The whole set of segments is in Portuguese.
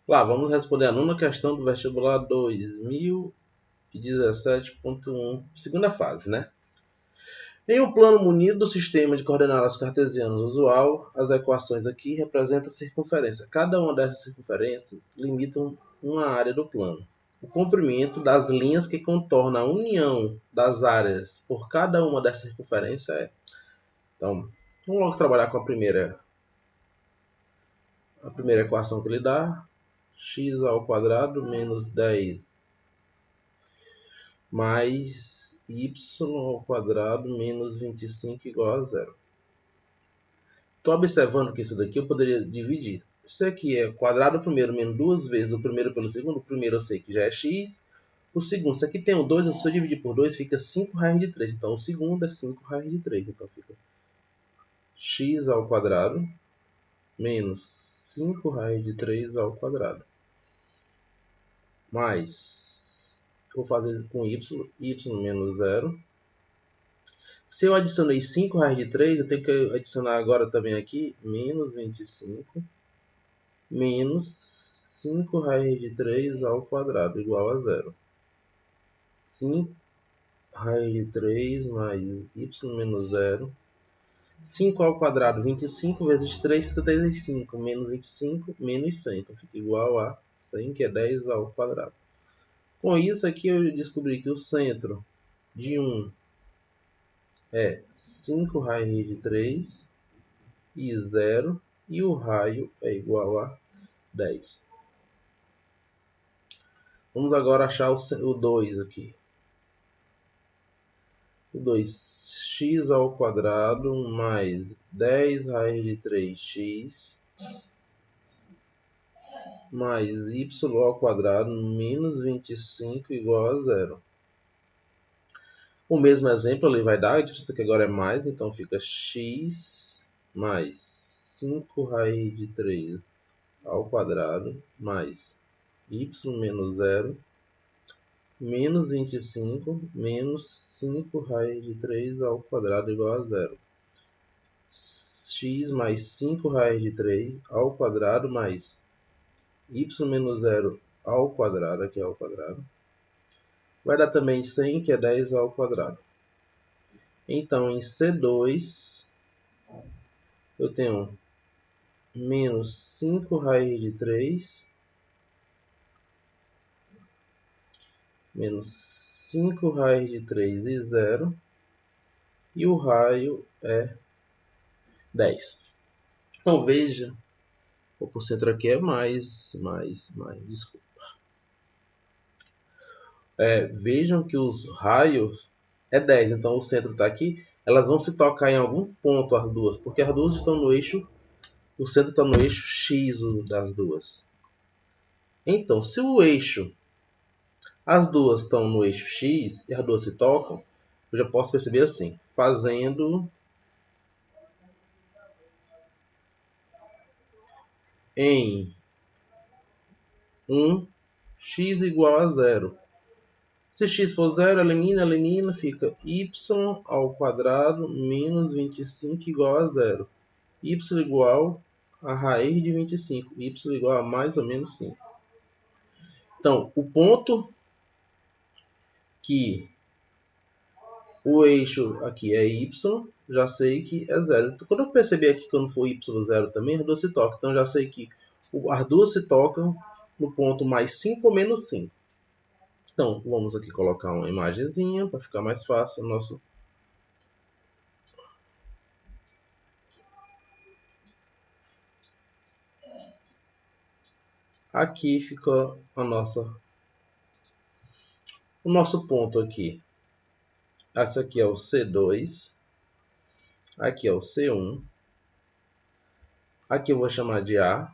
Lá, vamos responder a nona questão do vestibular 2017.1, segunda fase, né? Em um plano munido do sistema de coordenadas cartesianas usual, as equações aqui representam a circunferência. Cada uma dessas circunferências limita uma área do plano. O comprimento das linhas que contornam a união das áreas por cada uma dessas circunferências é... Então, vamos logo trabalhar com a primeira equação que ele dá. X ao quadrado menos 10 mais y ao quadrado menos 25 igual a zero. Estou observando que isso daqui eu poderia dividir. Isso aqui é quadrado primeiro menos duas vezes o primeiro pelo segundo. O primeiro eu sei que já é x. O segundo, se aqui tem o 2, se eu dividir por 2, fica 5 raiz de 3. Então o segundo é 5 raiz de 3. Então fica x ao quadrado menos 5 raiz de 3 ao quadrado. Mais, vou fazer com y menos zero. Se eu adicionei 5 raiz de 3, eu tenho que adicionar agora também aqui menos 25 menos 5 raiz de 3 ao quadrado igual a zero. 5 raiz de 3 mais y menos zero. 5 ao quadrado, 25 vezes 3, 75, menos 25, menos 100. Então fica igual a 100, que é 10 ao quadrado. Com isso aqui eu descobri que o centro de 1 é 5 raiz de 3 e 0, e o raio é igual a 10. Vamos agora achar o 2 aqui. O 2, x ao quadrado mais 10 raiz de 3x mais y ao quadrado menos 25 igual a zero. O mesmo exemplo ele vai dar, a diferença que agora é mais, então fica x mais 5 raiz de 3 ao quadrado mais y menos zero menos 25 menos 5 raiz de 3 ao quadrado igual a zero. X mais 5 raiz de 3 ao quadrado mais y menos zero ao quadrado, aqui ao quadrado. Vai dar também 100, que é 10 ao quadrado. Então, em C2, eu tenho menos 5 raiz de 3 menos 5 raiz de 3 e 0. E o raio é 10. Então, veja, o centro aqui é mais, desculpa. Vejam que os raios é 10, então o centro está aqui. Elas vão se tocar em algum ponto as duas, porque as duas estão no eixo, o centro está no eixo X das duas. Então, se o eixo, as duas estão no eixo X e as duas se tocam, eu já posso perceber assim, fazendo em 1 x igual a zero. Se x for zero, elimina, fica y ao quadrado menos 25 igual a zero. Y igual a raiz de 25. Y igual a mais ou menos 5. Então, o ponto que o eixo aqui é y, já sei que é zero. Então, quando eu perceber aqui quando for y zero também, as duas se tocam. Então, já sei que as duas se tocam no ponto mais 5 ou menos 5. Então, vamos aqui colocar uma imagenzinha para ficar mais fácil o nosso... Aqui fica o nosso ponto aqui. Esse aqui é o C2. Aqui é o C1. Aqui eu vou chamar de A.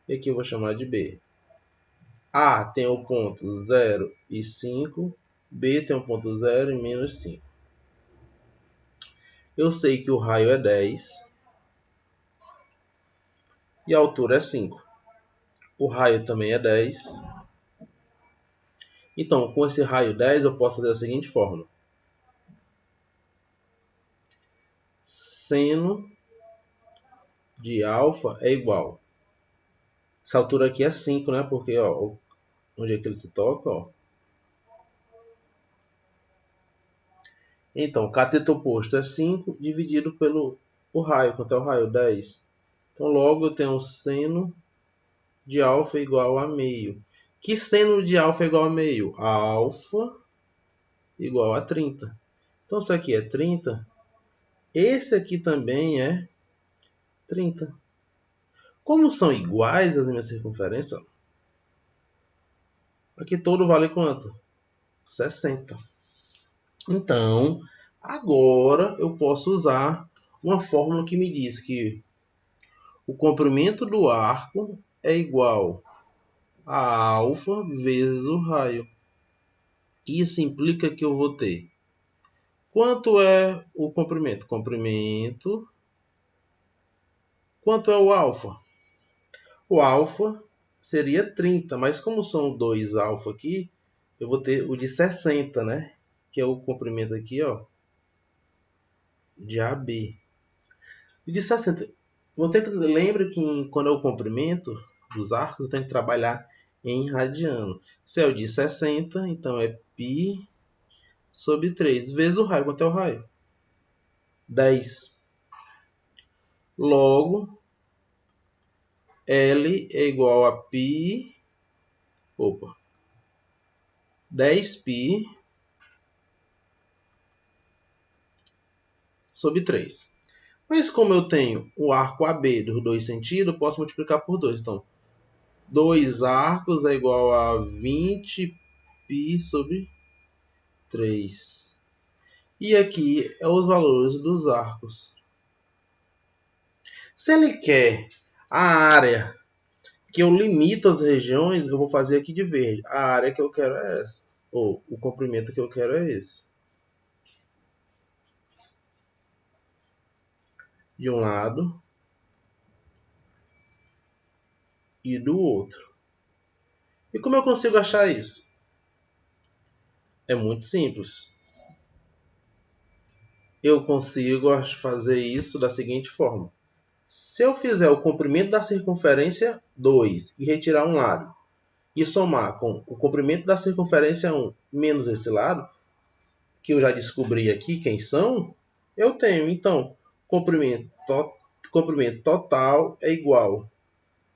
E aqui eu vou chamar de B. A tem o ponto 0 e 5. B tem o ponto 0 e menos 5. Eu sei que o raio é 10. E a altura é 5. O raio também é 10. Então, com esse raio 10, eu posso fazer a seguinte fórmula. Seno de alfa é igual Essa altura aqui é 5, né? Porque, ó, onde é que ele se toca, ó. Então, cateto oposto é 5 dividido pelo o raio. Quanto é o raio? 10. Então, logo eu tenho seno de alfa igual a meio. Que seno de alfa é igual a meio? Alfa igual a 30. Então, isso aqui é 30. Esse aqui também é 30. Como são iguais as minhas circunferências, aqui todo vale quanto? 60. Então, agora eu posso usar uma fórmula que me diz que o comprimento do arco é igual a alfa vezes o raio. Isso implica que eu vou ter. Quanto é o comprimento? Comprimento. Quanto é o alfa? O alfa seria 30, mas como são dois alfa aqui, eu vou ter o de 60, né? Que é o comprimento aqui, ó, de AB. O de 60. Lembre que quando é o comprimento dos arcos, eu tenho que trabalhar em radiano. Se é o de 60, então é π sobre 3 vezes o raio. Quanto é o raio? 10. Logo, L é igual a π. 10π sobre 3. Mas como eu tenho o arco AB dos dois sentidos, eu posso multiplicar por 2. Então, 2 arcos é igual a 20π sobre 3. E aqui é os valores dos arcos. Se ele quer a área que eu limito as regiões, eu vou fazer aqui de verde. A área que eu quero é essa. Ou o comprimento que eu quero é esse. De um lado e do outro. E como eu consigo achar isso? É muito simples. Eu consigo fazer isso da seguinte forma. Se eu fizer o comprimento da circunferência 2 e retirar um lado, e somar com o comprimento da circunferência 1 menos esse lado, que eu já descobri aqui quem são, eu tenho. Então, comprimento total é igual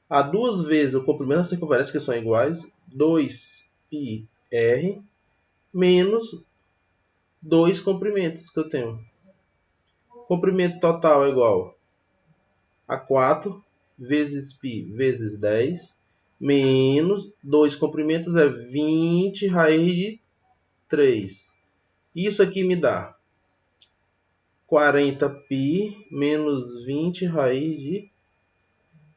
a 2 vezes o comprimento da circunferência, que são iguais, 2πr, menos 2 comprimentos que eu tenho. Comprimento total é igual a 4 vezes π vezes 10, menos 2 comprimentos é 20 raiz de 3. Isso aqui me dá 40π menos 20 raiz de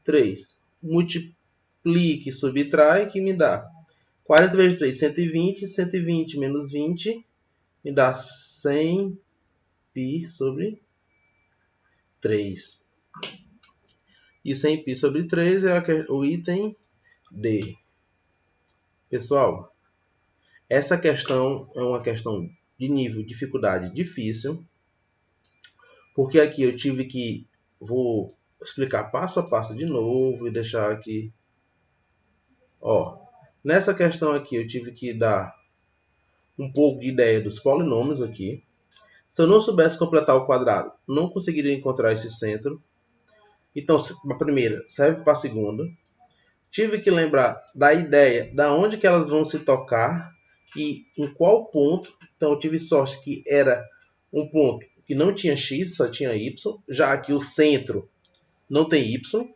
3. Multiplique e subtrai, que me dá 40 vezes 3, 120. 120 menos 20 me dá 100π sobre 3. E 100π sobre 3 é o item D. Pessoal, essa questão é uma questão de nível de dificuldade difícil, porque aqui eu tive que... Vou explicar passo a passo de novo e deixar aqui... Ó, nessa questão aqui eu tive que dar um pouco de ideia dos polinômios aqui. Se eu não soubesse completar o quadrado, não conseguiria encontrar esse centro. Então, a primeira serve para a segunda. Tive que lembrar da ideia, da onde que elas vão se tocar e em qual ponto. Então, eu tive sorte que era um ponto que não tinha x, só tinha y, já que o centro não tem y.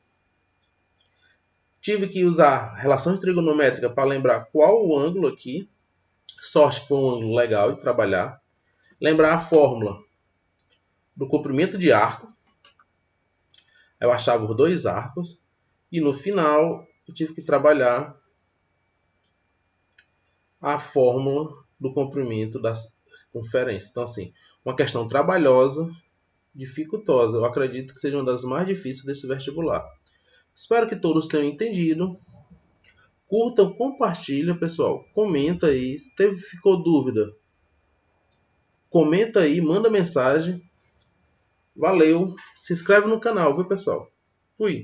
Tive que usar relações trigonométricas para lembrar qual o ângulo aqui. Sorte que foi um ângulo legal de trabalhar. Lembrar a fórmula do comprimento de arco. Eu achava os dois arcos. E no final, eu tive que trabalhar a fórmula do comprimento da circunferência. Então, assim, uma questão trabalhosa, dificultosa. Eu acredito que seja uma das mais difíceis desse vestibular. Espero que todos tenham entendido. Curtam, compartilha, pessoal. Comenta aí. Se ficou dúvida, comenta aí, manda mensagem. Valeu. Se inscreve no canal, viu, pessoal? Fui.